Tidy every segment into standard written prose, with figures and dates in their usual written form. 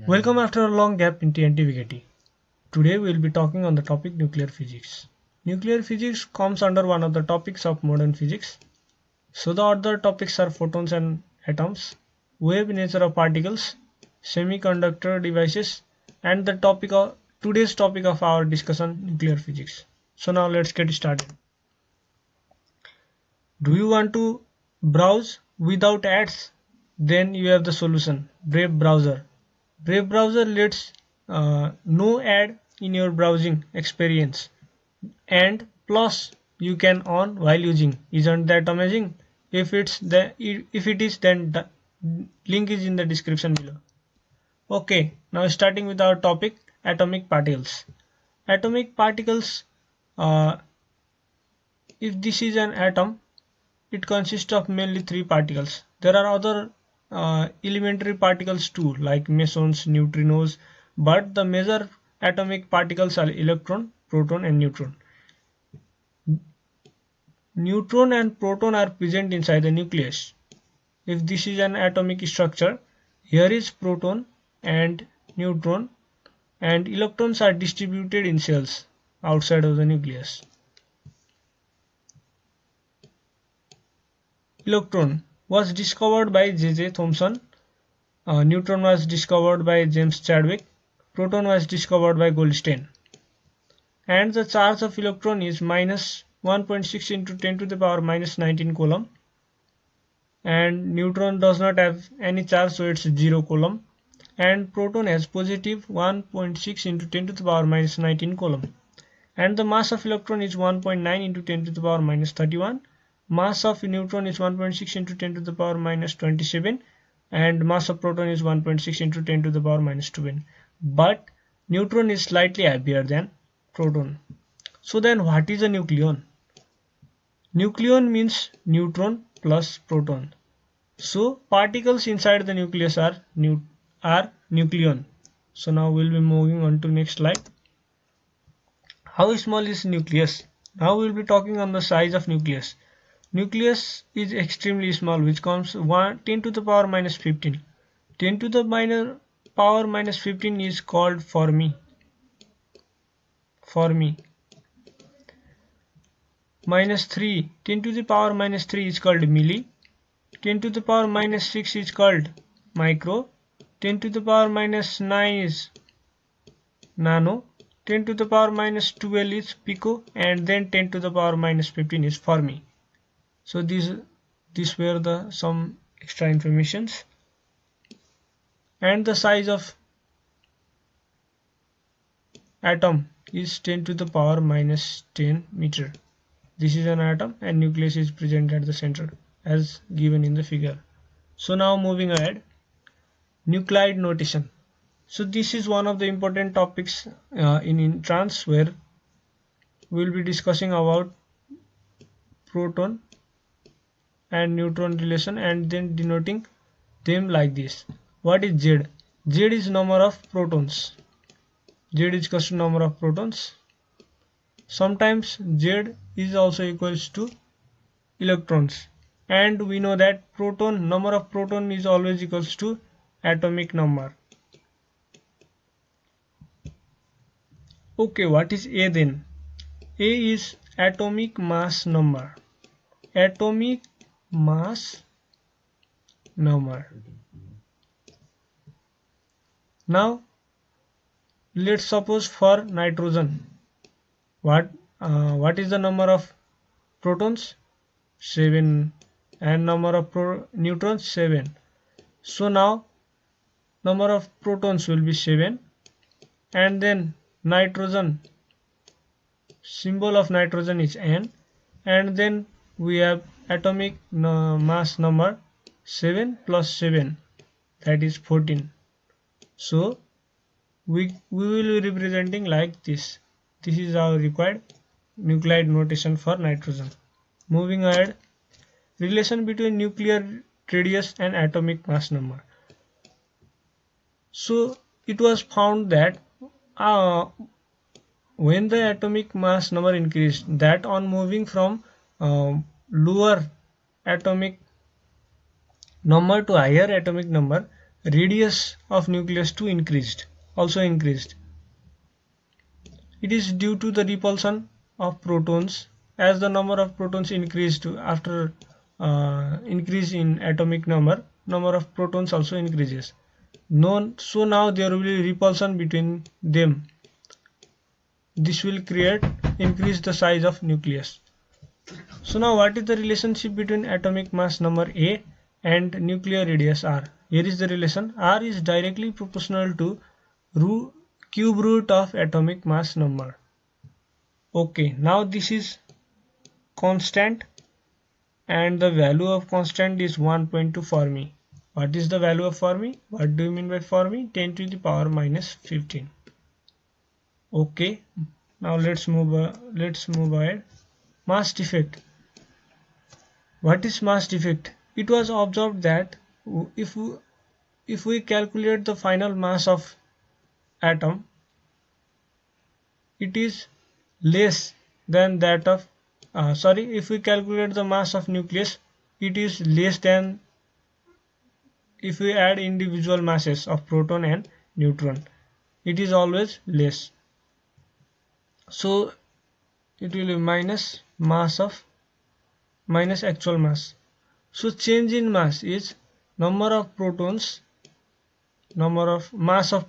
Welcome after a long gap in TNT VKT. Today we will be talking on the topic nuclear physics. Nuclear physics comes under one of the topics of modern physics. So the other topics are photons and atoms, wave nature of particles, semiconductor devices, and the today's topic of our discussion, nuclear physics. So now let's get started. Do you want to browse without ads? Then you have the solution, Brave browser. Brave browser lets no ad in your browsing experience, and plus you can on while using. Isn't that amazing? If it is, then the link is in the description below. Okay, now starting with our topic, atomic particles. Atomic particles, uh, if this is an atom, it consists of mainly three particles. There are other elementary particles too, like mesons, neutrinos, but the major atomic particles are electron, proton, and neutron. Neutron and proton are present inside the nucleus. If this is an atomic structure, here is proton and neutron, and electrons are distributed in cells outside of the nucleus. Electron was discovered by J.J. Thomson. Neutron was discovered by James Chadwick. Proton was discovered by Goldstein. And the charge of electron is minus 1.6 into 10 to the power minus 19 coulomb. And neutron does not have any charge, so it's 0 coulomb. And proton has positive 1.6 into 10 to the power minus 19 coulomb. And the mass of electron is 1.9 into 10 to the power minus 31. Mass of neutron is 1.6 into 10 to the power minus 27, and mass of proton is 1.6 into 10 to the power minus 7. But neutron is slightly heavier than proton. So then what is a nucleon? Nucleon means neutron plus proton. So particles inside the nucleus are nucleon. So now we'll be moving on to next slide. How small is nucleus? Now we'll be talking on the size of nucleus. Nucleus is extremely small, which comes 10 to the power minus 15. 10 to the power minus 15 is called Fermi. Minus 3, 10 to the power minus 3 is called milli. 10 to the power minus 6 is called micro. 10 to the power minus 9 is nano. 10 to the power minus 12 is pico, and then 10 to the power minus 15 is Fermi. So these were some extra informations. And the size of atom is 10 to the power minus 10 meter. This is an atom, and nucleus is present at the center as given in the figure. So now moving ahead, nuclide notation. So this is one of the important topics in entrance, where we will be discussing about proton and neutron relation, and then denoting them like this. What is Z? Z is number of protons. Z is equals to number of protons. Sometimes Z is also equals to electrons, and we know that number of proton is always equals to atomic number. Okay, what is A then? A is atomic mass number. Atomic mass number. Now let's suppose for nitrogen, what is the number of protons? 7, and number of neutrons 7. So now number of protons will be 7, and then nitrogen, symbol of nitrogen is N, and then we have atomic mass number 7 plus 7, that is 14. So we will be representing like this. This is our required nuclide notation for nitrogen. Moving ahead, relation between nuclear radius and atomic mass number. So it was found that when the atomic mass number increased, that on moving from lower atomic number to higher atomic number, radius of nucleus 2 also increased. It is due to the repulsion of protons. As the number of protons increased after increase in atomic number of protons also increases. So now there will be repulsion between them. This will increase the size of nucleus. So now what is the relationship between atomic mass number A and nuclear radius r? Here is the relation. R is directly proportional to cube root of atomic mass number. Okay, now this is constant and the value of constant is 1.2 Fermi. What is the value of Fermi? What do you mean by Fermi? 10 to the power minus 15. Okay, now let's move ahead. Mass defect. What is mass defect? It was observed that if we calculate the final mass of atom, it is less than that of if we calculate the mass of nucleus, it is less than if we add individual masses of proton and neutron. It is always less. So it will be minus actual mass. So change in mass is number of protons, mass of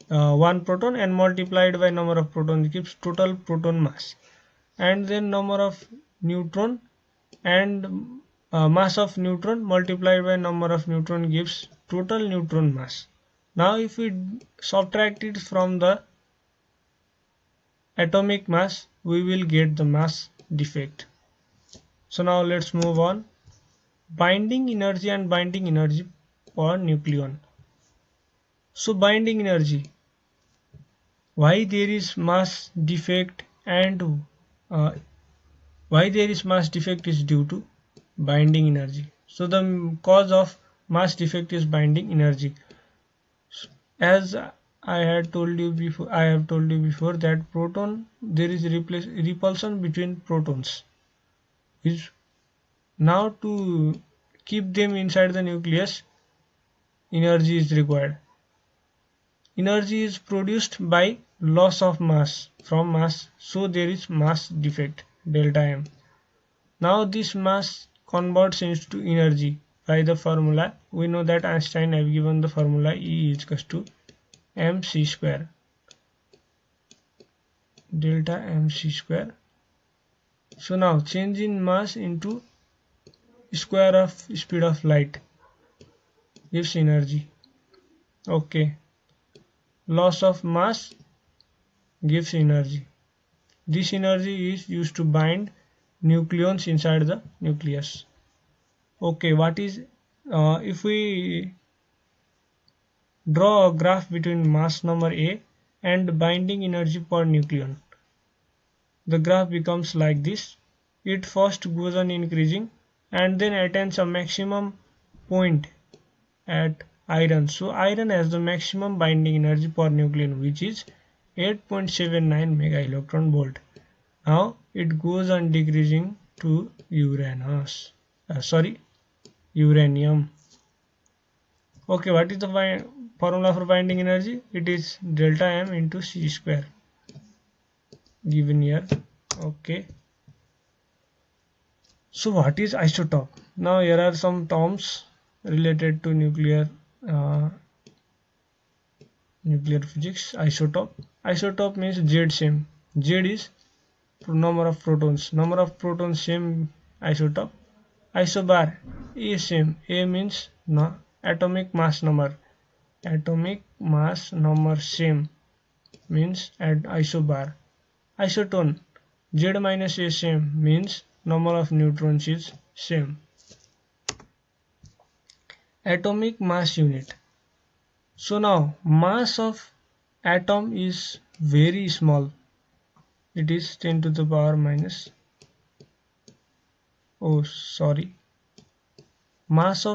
one proton and multiplied by number of protons gives total proton mass, and then number of neutron and mass of neutron multiplied by number of neutron gives total neutron mass. Now if we subtract it from the atomic mass, we will get the mass defect. So now let's move on. Binding energy and binding energy per nucleon. So binding energy, why there is mass defect and why there is mass defect is due to binding energy. So the cause of mass defect is binding energy. As I have told you before that there is repulsion between protons. Now to keep them inside the nucleus, energy is required. Energy is produced by loss of mass from mass, so there is mass defect delta M. Now this mass converts into energy by the formula. We know that Einstein have given the formula E is equal to mc square, delta mc square. So now change in mass into square of speed of light gives energy. Okay, loss of mass gives energy. This energy is used to bind nucleons inside the nucleus. Okay, what is if we draw a graph between mass number A and binding energy per nucleon, the graph becomes like this. It first goes on increasing and then attains a maximum point at iron. So iron has the maximum binding energy per nucleon, which is 8.79 mega electron volt. Now it goes on decreasing to uranium. Okay, what is the formula for binding energy? It is delta M into C square given here. Okay, so what is isotope? Now here are some terms related to nuclear physics. Isotope means Z same. Z is number of protons. Number of protons same isotope. Isobar, A same. A means atomic mass number. Atomic mass number same means isobar. Isotone, Z minus A same means number of neutrons is same. Atomic mass unit. So now mass of atom is very small. It is 10 to the power minus mass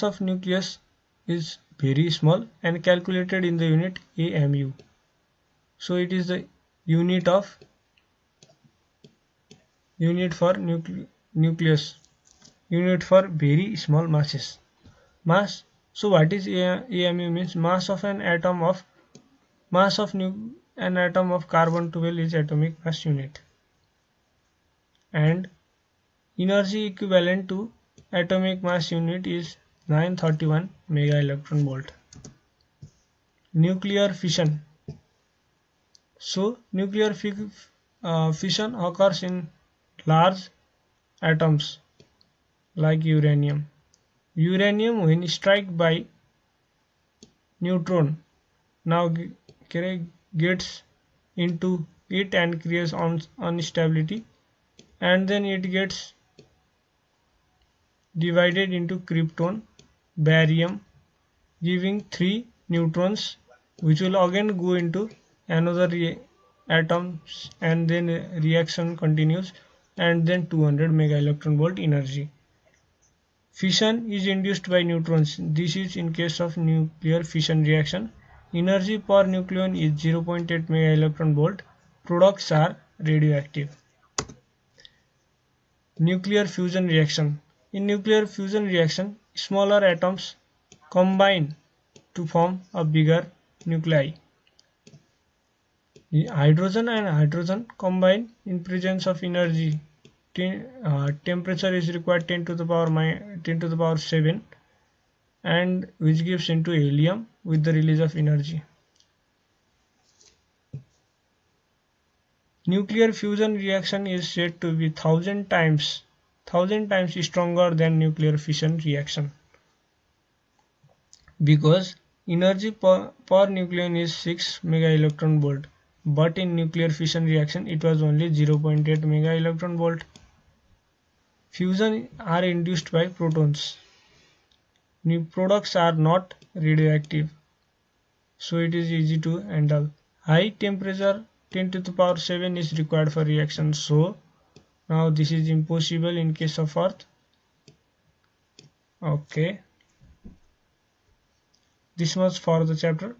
of nucleus is very small and calculated in the unit AMU. So it is the unit of unit for nucleus, unit for very small masses. Mass. So what is AMU means? Mass of an atom of carbon-12 is atomic mass unit, and energy equivalent to atomic mass unit is 931 mega electron volt. Nuclear fission. So nuclear fission occurs in large atoms like uranium. Uranium when struck by neutron now gets into it and creates instability, and then it gets divided into krypton, barium, giving 3 neutrons, which will again go into another atoms, and then reaction continues, and then 200 mega electron volt energy. Fission is induced by neutrons. This is in case of nuclear fission reaction. Energy per nucleon is 0.8 mega electron volt. Products are radioactive. Nuclear fusion reaction. In nuclear fusion reaction, smaller atoms combine to form a bigger nuclei. Hydrogen and hydrogen combine in presence of energy. Temperature is required 10 to the power 7, and which gives into helium with the release of energy. Nuclear fusion reaction is said to be 1000 times stronger than nuclear fission reaction, because energy per nucleon is 6 mega electron volt, but in nuclear fission reaction it was only 0.8 mega electron volt. Fusion are induced by protons. New products are not radioactive, so it is easy to handle. High temperature 10 to the power 7 is required for reaction, so now this is impossible in case of Earth. Okay, this was for the chapter.